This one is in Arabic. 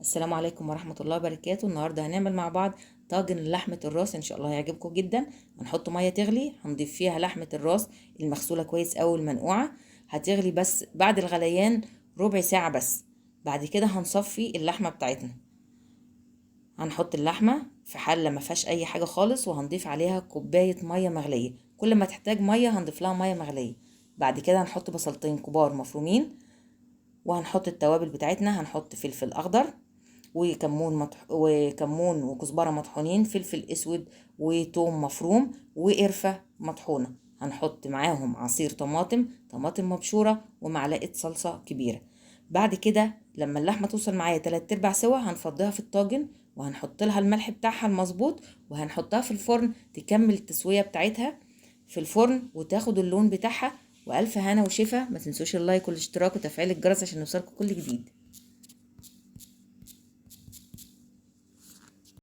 السلام عليكم ورحمة الله وبركاته. النهاردة هنعمل مع بعض طاجن لحمة الراس، ان شاء الله هيعجبكم جدا. هنحط مية تغلي، هنضيف فيها لحمة الراس المغسولة كويس اوي المنقوعة. هتغلي بس بعد الغليان ربع ساعة بس. بعد كده هنصفي اللحمة بتاعتنا. هنحط اللحمة في حلة ما فيهاش اي حاجة خالص، وهنضيف عليها كوباية مية مغلية. كل ما تحتاج مية هنضيف لها مية مغلية. بعد كده هنحط بصلتين كبار مفرومين، وهنحط التوابل بتاعتنا. هنحط فلفل اخضر وكمون وكزبره مطحونين، فلفل اسود وتوم مفروم وقرفه مطحونه. هنحط معاهم عصير طماطم مبشوره ومعلقه صلصه كبيره. بعد كده لما اللحمه توصل معايا 3/4 سوا هنفضيها في الطاجن، وهنحط لها الملح بتاعها المظبوط، وهنحطها في الفرن تكمل التسويه بتاعتها في الفرن وتاخد اللون بتاعها. والف هنا وشفا. ما تنسوش اللايك والاشتراك وتفعيل الجرس عشان يوصلكم كل جديد.